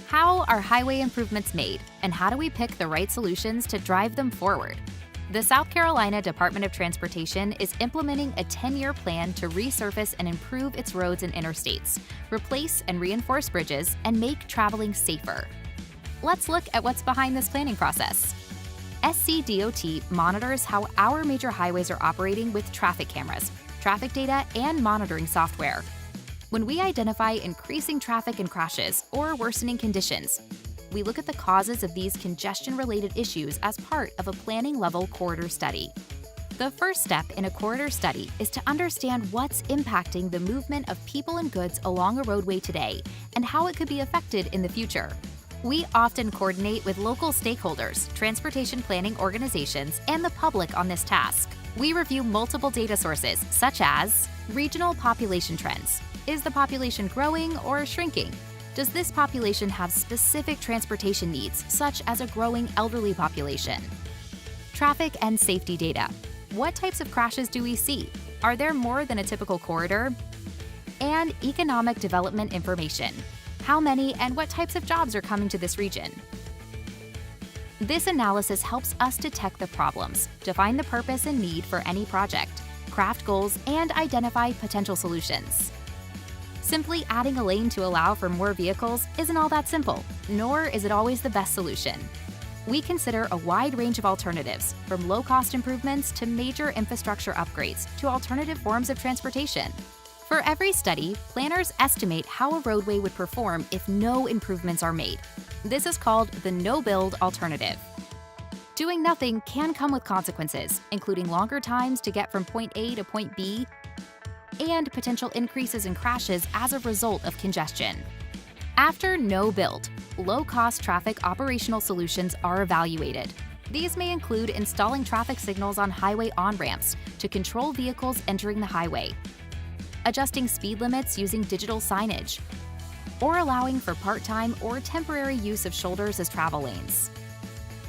How are highway improvements made, and how do we pick the right solutions to drive them forward? The South Carolina Department of Transportation is implementing a 10-year plan to resurface and improve its roads and interstates, replace and reinforce bridges, and make traveling safer. Let's look at what's behind this planning process. SCDOT monitors how our major highways are operating with traffic cameras, traffic data, and monitoring software. When we identify increasing traffic and crashes or worsening conditions, we look at the causes of these congestion-related issues as part of a planning-level corridor study. The first step in a corridor study is to understand what's impacting the movement of people and goods along a roadway today and how it could be affected in the future. We often coordinate with local stakeholders, transportation planning organizations, and the public on this task. We review multiple data sources, such as regional population trends. Is the population growing or shrinking? Does this population have specific transportation needs, such as a growing elderly population? Traffic and safety data. What types of crashes do we see? Are there more than a typical corridor? And economic development information. How many and what types of jobs are coming to this region? This analysis helps us detect the problems, define the purpose and need for any project, craft goals, and identify potential solutions. Simply adding a lane to allow for more vehicles isn't all that simple, nor is it always the best solution. We consider a wide range of alternatives, from low-cost improvements to major infrastructure upgrades to alternative forms of transportation. For every study, planners estimate how a roadway would perform if no improvements are made. This is called the no-build alternative. Doing nothing can come with consequences, including longer times to get from point A to point B, and potential increases in crashes as a result of congestion. After no build, low-cost traffic operational solutions are evaluated. These may include installing traffic signals on highway on-ramps to control vehicles entering the highway, adjusting speed limits using digital signage, or allowing for part-time or temporary use of shoulders as travel lanes.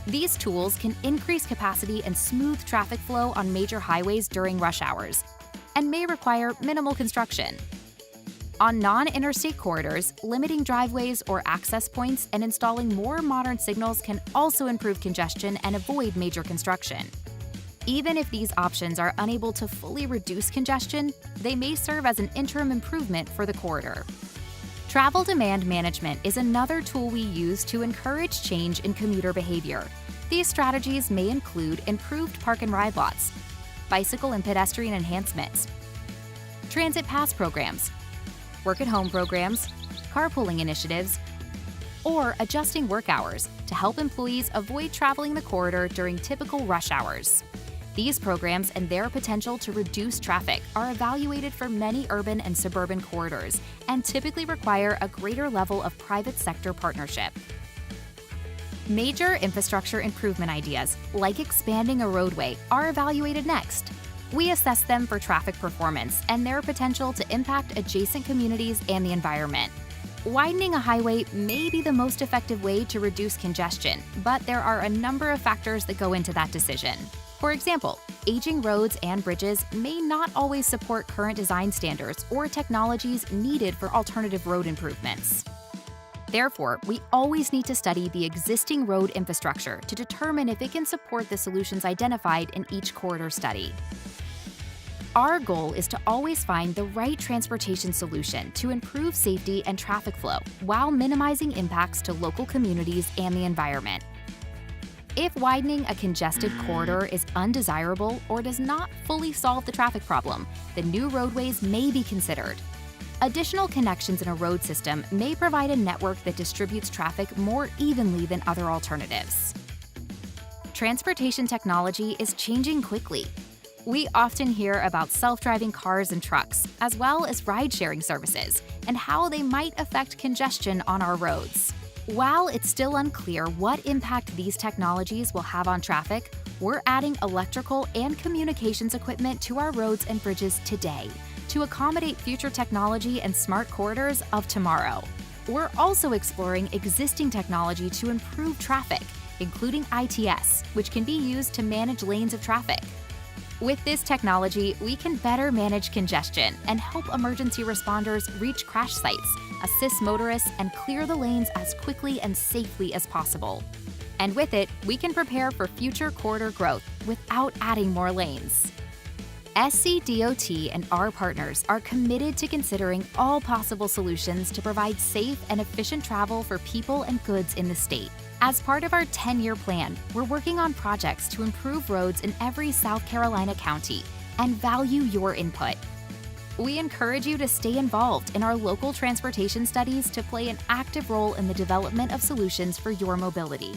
These tools can increase capacity and smooth traffic flow on major highways during rush hours, and may require minimal construction. On non-interstate corridors, limiting driveways or access points and installing more modern signals can also improve congestion and avoid major construction. Even if these options are unable to fully reduce congestion, they may serve as an interim improvement for the corridor. Travel demand management is another tool we use to encourage change in commuter behavior. These strategies may include improved park and ride lots, bicycle and pedestrian enhancements, transit pass programs, work-at-home programs, carpooling initiatives, or adjusting work hours to help employees avoid traveling the corridor during typical rush hours. These programs and their potential to reduce traffic are evaluated for many urban and suburban corridors and typically require a greater level of private sector partnership. Major infrastructure improvement ideas, like expanding a roadway, are evaluated next. We assess them for traffic performance and their potential to impact adjacent communities and the environment. Widening a highway may be the most effective way to reduce congestion, but there are a number of factors that go into that decision. For example, aging roads and bridges may not always support current design standards or technologies needed for alternative road improvements. Therefore, we always need to study the existing road infrastructure to determine if it can support the solutions identified in each corridor study. Our goal is to always find the right transportation solution to improve safety and traffic flow while minimizing impacts to local communities and the environment. If widening a congested corridor is undesirable or does not fully solve the traffic problem, then new roadways may be considered. Additional connections in a road system may provide a network that distributes traffic more evenly than other alternatives. Transportation technology is changing quickly. We often hear about self-driving cars and trucks, as well as ride-sharing services, and how they might affect congestion on our roads. While it's still unclear what impact these technologies will have on traffic, we're adding electrical and communications equipment to our roads and bridges today to accommodate future technology and smart corridors of tomorrow. We're also exploring existing technology to improve traffic, including ITS, which can be used to manage lanes of traffic. With this technology, we can better manage congestion and help emergency responders reach crash sites, assist motorists, and clear the lanes as quickly and safely as possible. And with it, we can prepare for future corridor growth without adding more lanes. SCDOT and our partners are committed to considering all possible solutions to provide safe and efficient travel for people and goods in the state. As part of our 10-year plan, we're working on projects to improve roads in every South Carolina county and value your input. We encourage you to stay involved in our local transportation studies to play an active role in the development of solutions for your mobility.